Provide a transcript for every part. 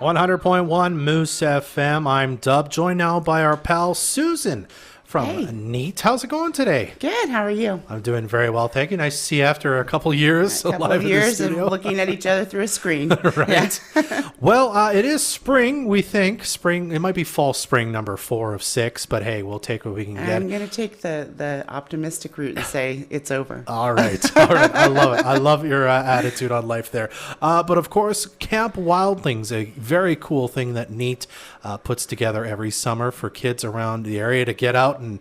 100.1 Moose FM. I'm Dub, joined now by our pal Susan from Hey. Neat. How's it going today? Good. How are you? I'm doing very well, thank you. Nice to see you after a couple years A couple live of in the years of studio. looking at each other through a screen. Right. Well, it is spring, we think. Spring, it might be fall spring number 4 of 6, but hey, we'll take what we can get. I'm going to take the optimistic route and say it's over. All right. All right. I love it. I love your attitude on life there. But of course, Camp Wildlings, a very cool thing that Neat puts together every summer for kids around the area to get out and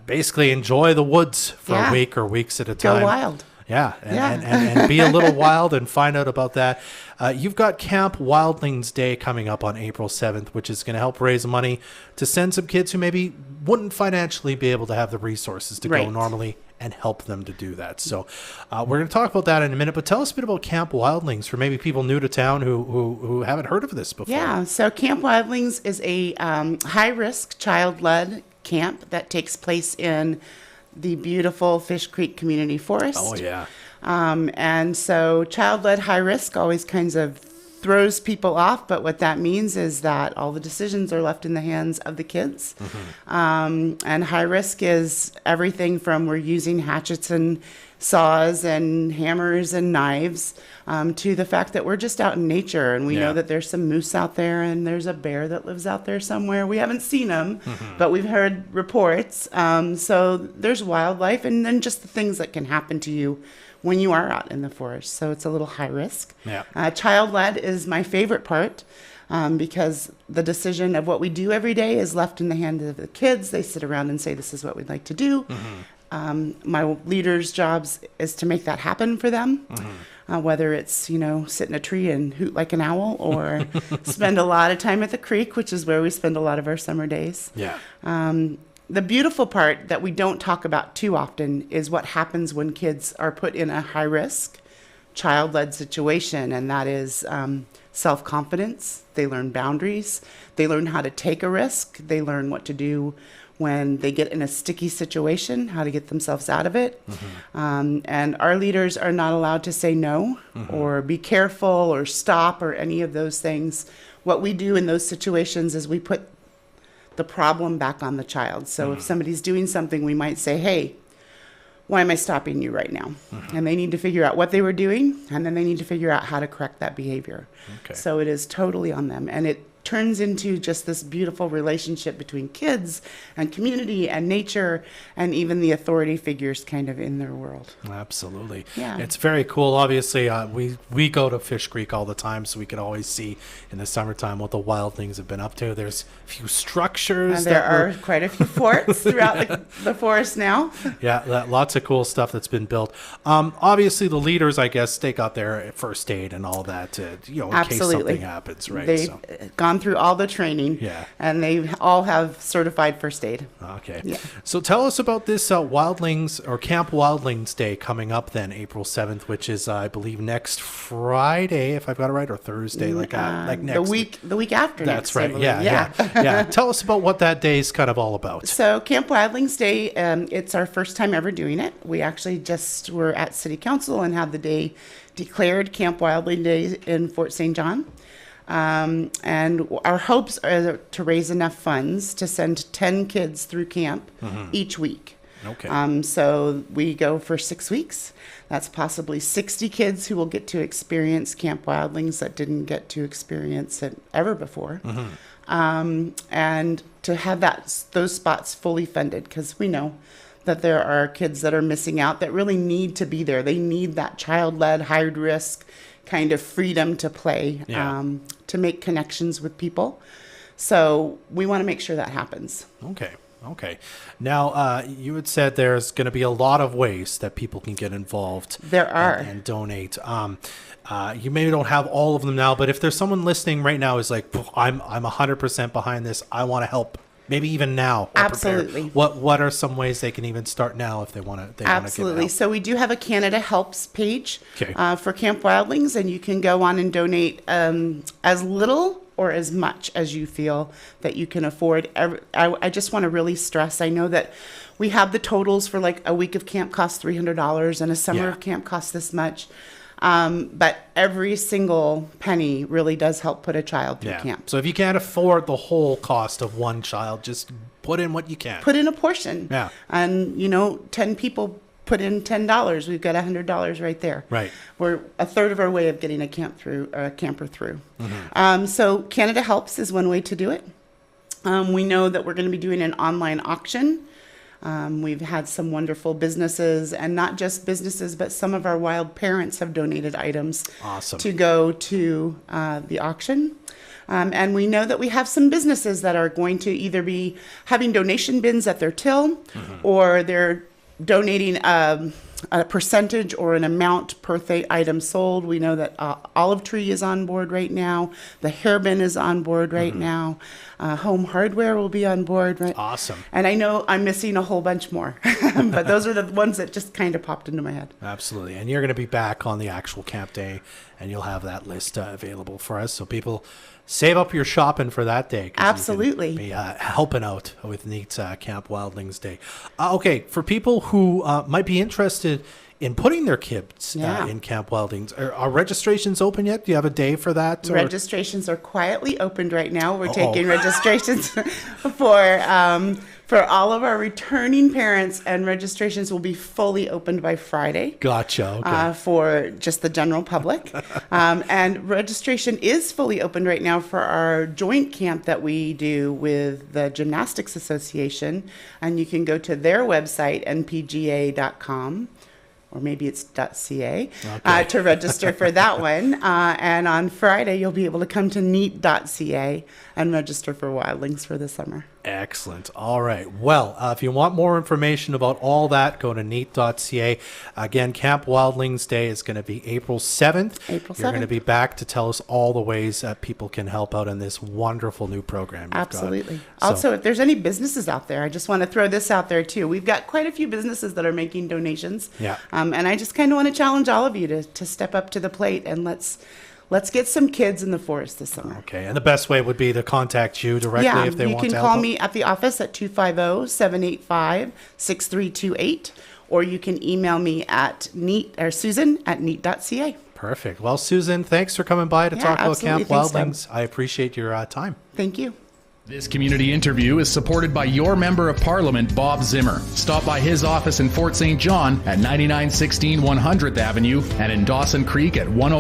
basically enjoy the woods for a week or weeks at a time. Go wild. Yeah, and be a little wild and find out about that. You've got Camp Wildlings Day coming up on April 7th, which is going to help raise money to send some kids who maybe wouldn't financially be able to have the resources to go normally and help them to do that. So we're going to talk about that in a minute, but tell us a bit about Camp Wildlings for maybe people new to town who haven't heard of this before. Yeah. So Camp Wildlings is a high-risk, child-led camp that takes place in the beautiful Fish Creek Community Forest. Oh, yeah. And so child-led high risk always kinds of throws people off, but what that means is that all the decisions are left in the hands of the kids. And high risk is everything from we're using hatchets and saws and hammers and knives to the fact that we're just out in nature and we know that there's some moose out there and there's a bear that lives out there somewhere. We haven't seen them, but we've heard reports. So there's wildlife and then just the things that can happen to you when you are out in the forest. So it's a little high risk. Child-led is my favorite part because the decision of what we do every day is left in the hands of the kids. They sit around and say, this is what we'd like to do. My leader's jobs is to make that happen for them, whether it's, sit in a tree and hoot like an owl or spend a lot of time at the creek, which is where we spend a lot of our summer days. The beautiful part that we don't talk about too often is what happens when kids are put in a high-risk, child-led situation, and that is self-confidence. They learn boundaries. They learn how to take a risk. They learn what to do when they get in a sticky situation, how to get themselves out of it. And our leaders are not allowed to say no or be careful or stop or any of those things. What we do in those situations is we put the problem back on the child. So if somebody's doing something, we might say, hey, why am I stopping you right now? And they need to figure out what they were doing, and then they need to figure out how to correct that behavior. So it is totally on them. And it turns into just this beautiful relationship between kids and community and nature and even the authority figures kind of in their world. Absolutely. Yeah. It's very cool. Obviously, we go to Fish Creek all the time, so we can always see in the summertime what the Wildlings have been up to. There's a few structures. And there are quite a few forts throughout the forest now. Lots of cool stuff that's been built. Obviously, the leaders, I guess, they got their first aid and all that, in case something happens, right? They've gone through all the training, and they all have certified first aid. Okay. So tell us about this Wildlings or Camp Wildlings Day coming up then, April 7th, which is, I believe, next Friday, if I've got it right, or Thursday, like next the week after. That's next, right. Yeah. Tell us about what that day is kind of all about. So Camp Wildlings Day, it's our first time ever doing it. We actually just were at City Council and had the day declared Camp Wildling Day in Fort St. John. And our hopes are to raise enough funds to send 10 kids through camp each week. So we go for 6 weeks. That's possibly 60 kids who will get to experience Camp Wildlings that didn't get to experience it ever before. And to have those spots fully funded, because we know that there are kids that are missing out that really need to be there. They need that child-led, high-risk kind of freedom to play, to make connections with people. So we want to make sure that happens. Okay. Now, you had said there's going to be a lot of ways that people can get involved. There are. And donate. You maybe don't have all of them now, but if there's someone listening right now who's like, I'm 100% behind this, I want to help. Maybe even now. Absolutely. What are some ways they can even start now if they want to? Absolutely. So we do have a Canada Helps page Okay. For Camp Wildlings, and you can go on and donate as little or as much as you feel that you can afford. I just want to really stress, I know that we have the totals for like a week of camp costs $300 and a summer of camp costs this much. But every single penny really does help put a child through camp. So if you can't afford the whole cost of one child, just put in what you can. Put in a portion. Yeah. And, 10 people put in $10. We've got $100 right there. Right. We're a third of our way of getting a camper through. So Canada Helps is one way to do it. We know that we're going to be doing an online auction. We've had some wonderful businesses, and not just businesses, but some of our wild parents have donated items to go to the auction. And we know that we have some businesses that are going to either be having donation bins at their till, or they're donating a percentage or an amount per item sold. We know that Olive Tree is on board right now. The Hair Bin is on board right now. Home Hardware will be on board. Right? Awesome. And I know I'm missing a whole bunch more, but those are the ones that just kind of popped into my head. Absolutely. And you're going to be back on the actual camp day, and you'll have that list available for us. So people, save up your shopping for that day. Absolutely. You can be helping out with Neat's Camp Wildlings Day. Okay, for people who might be interested in putting their kids in Camp Wildlings, are registrations open yet? Do you have a day for that? Or? Registrations are quietly opened right now. We're taking registrations for all of our returning parents, and registrations will be fully opened by Friday. Gotcha. Okay. For just the general public. And registration is fully open right now for our joint camp that we do with the Gymnastics Association. And you can go to their website, npga.com. Or maybe it's .ca, to register for that one. And on Friday, you'll be able to come to neat.ca and register for Wildlings for the summer. Excellent. All right. Well, if you want more information about all that, go to neat.ca. Again, Camp Wildlings Day is going to be April 7th. You're going to be back to tell us all the ways that people can help out in this wonderful new program. Absolutely. Also, if there's any businesses out there, I just want to throw this out there too. We've got quite a few businesses that are making donations. Yeah. And I just kind of want to challenge all of you to step up to the plate, and let's get some kids in the forest this summer. Okay. And the best way would be to contact you directly if they want to help. You can call me at the office at 250-785-6328, or you can email me at Susan@neat.ca. Perfect. Well, Susan, thanks for coming by to talk about Camp Wildlings. I appreciate your time. Thank you. This community interview is supported by your Member of Parliament, Bob Zimmer. Stop by his office in Fort St. John at 9916 100th Avenue and in Dawson Creek at 101.